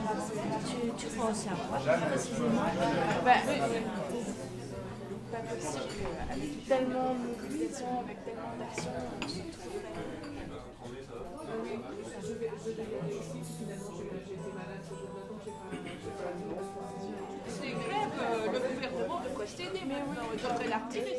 Tu crois aussi à quoi, précisément? Pas possible qu'avec tellement de mobilisation, avec tellement d'actions, on se trouverait. C'est grève, le gouvernement devrait céder maintenant, il devrait la retirer.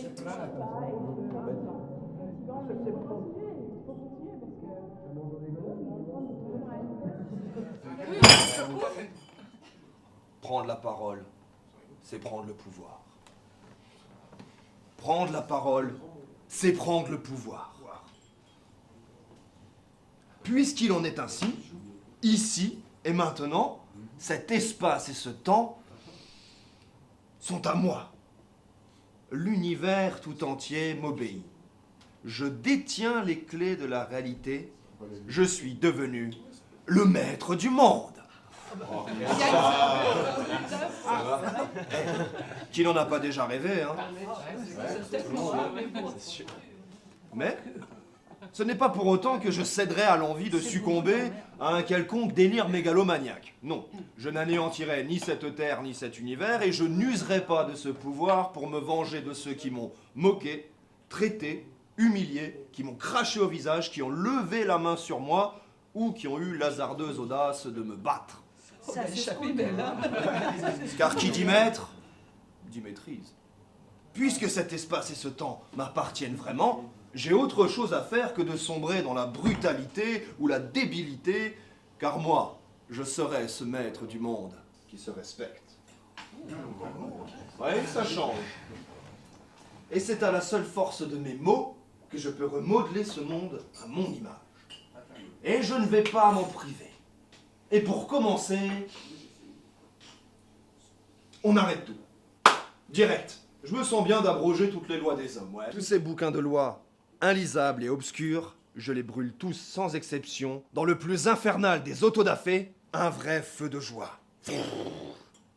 Prendre la parole, c'est prendre le pouvoir. Prendre la parole, c'est prendre le pouvoir. Puisqu'il en est ainsi, ici et maintenant, cet espace et ce temps sont à moi. L'univers tout entier m'obéit. Je détiens les clés de la réalité. Je suis devenu le maître du monde. Qui n'en a pas déjà rêvé, hein? Mais ce n'est pas pour autant que je céderai à l'envie de succomber à un quelconque délire mégalomaniaque. Non, je n'anéantirai ni cette terre ni cet univers et je n'userai pas de ce pouvoir pour me venger de ceux qui m'ont moqué, traité, humilié, qui m'ont craché au visage, qui ont levé la main sur moi ou qui ont eu l'hasardeuse audace de me battre. Ça se belle, hein? Car qui dit maître, dit maîtrise. Puisque cet espace et ce temps m'appartiennent vraiment, j'ai autre chose à faire que de sombrer dans la brutalité ou la débilité, car moi, je serai ce maître du monde qui se respecte. Oui, ça change. Et c'est à la seule force de mes mots que je peux remodeler ce monde à mon image. Et je ne vais pas m'en priver. Et pour commencer, on arrête tout. Direct. Je me sens bien d'abroger toutes les lois des hommes. Ouais. Tous ces bouquins de lois, inlisables et obscurs, je les brûle tous sans exception, dans le plus infernal des autodafés, un vrai feu de joie.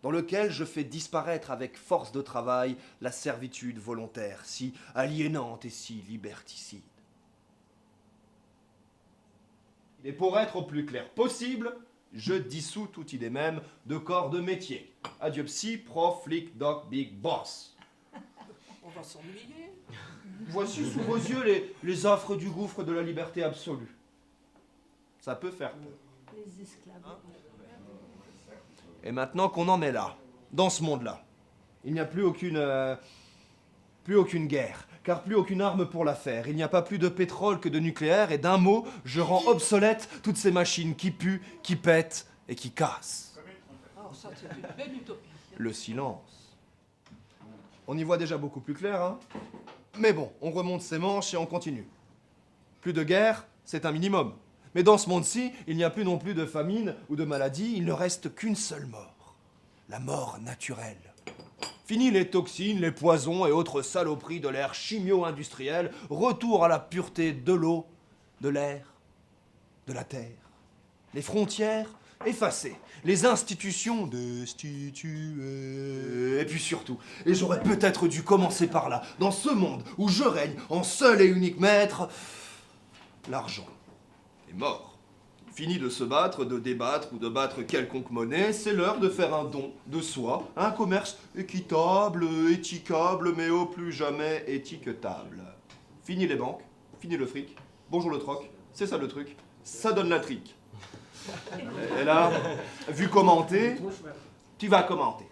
Dans lequel je fais disparaître avec force de travail la servitude volontaire, si aliénante et si liberticide. Et pour être au plus clair possible, je dissous toute idée même de corps de métier. Adieu psy, prof, flic, doc, big boss. On va s'ennuyer. Voici sous vos yeux les affres du gouffre de la liberté absolue. Ça peut faire peur. Les esclaves. Et maintenant qu'on en est là, dans ce monde-là, il n'y a plus aucune guerre, car plus aucune arme pour la faire. Il n'y a pas plus de pétrole que de nucléaire, et d'un mot, je rends obsolètes toutes ces machines qui puent, qui pètent et qui cassent. Oh, ça, c'est une belle utopie. Le silence. On y voit déjà beaucoup plus clair, hein? Mais bon, on remonte ses manches et on continue. Plus de guerre, c'est un minimum. Mais dans ce monde-ci, il n'y a plus non plus de famine ou de maladie, il ne reste qu'une seule mort. La mort naturelle. Fini les toxines, les poisons et autres saloperies de l'ère chimio-industrielle, retour à la pureté de l'eau, de l'air, de la terre. Les frontières effacées, les institutions destituées. Et puis surtout, et j'aurais peut-être dû commencer par là, dans ce monde où je règne en seul et unique maître, l'argent est mort. Fini de se battre, de débattre ou de battre quelconque monnaie, c'est l'heure de faire un don de soi, un commerce équitable, éthiquable, mais au plus jamais étiquetable. Fini les banques, fini le fric, bonjour le troc, c'est ça le truc, ça donne la trique. Et là, vu commenter, tu vas commenter.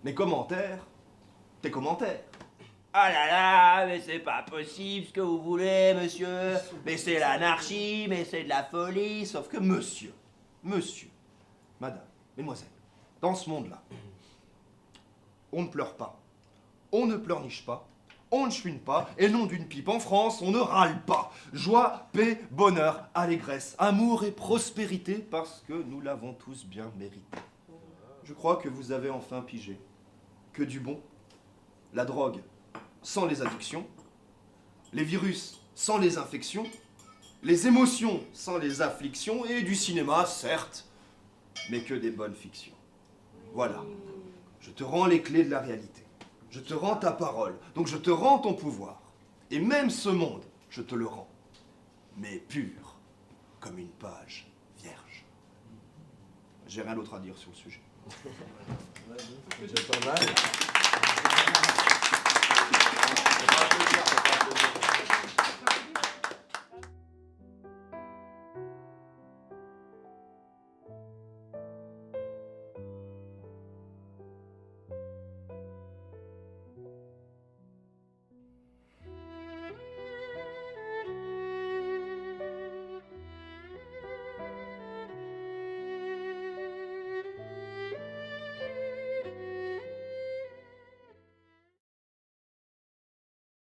Mes commentaires, tes commentaires. Ah là là, mais c'est pas possible ce que vous voulez, monsieur. Mais c'est l'anarchie, mais c'est de la folie. Sauf que monsieur, madame, mesdemoiselles, dans ce monde-là, on ne pleure pas, on ne pleurniche pas, on ne chouine pas, et non d'une pipe en France, on ne râle pas. Joie, paix, bonheur, allégresse, amour et prospérité, parce que nous l'avons tous bien mérité. Je crois que vous avez enfin pigé que du bon, la drogue sans les addictions, les virus sans les infections, les émotions sans les afflictions, et du cinéma, certes, mais que des bonnes fictions. Voilà, je te rends les clés de la réalité. Je te rends ta parole, donc je te rends ton pouvoir. Et même ce monde, je te le rends, mais pur comme une page vierge. J'ai rien d'autre à dire sur le sujet. C'est pas mal.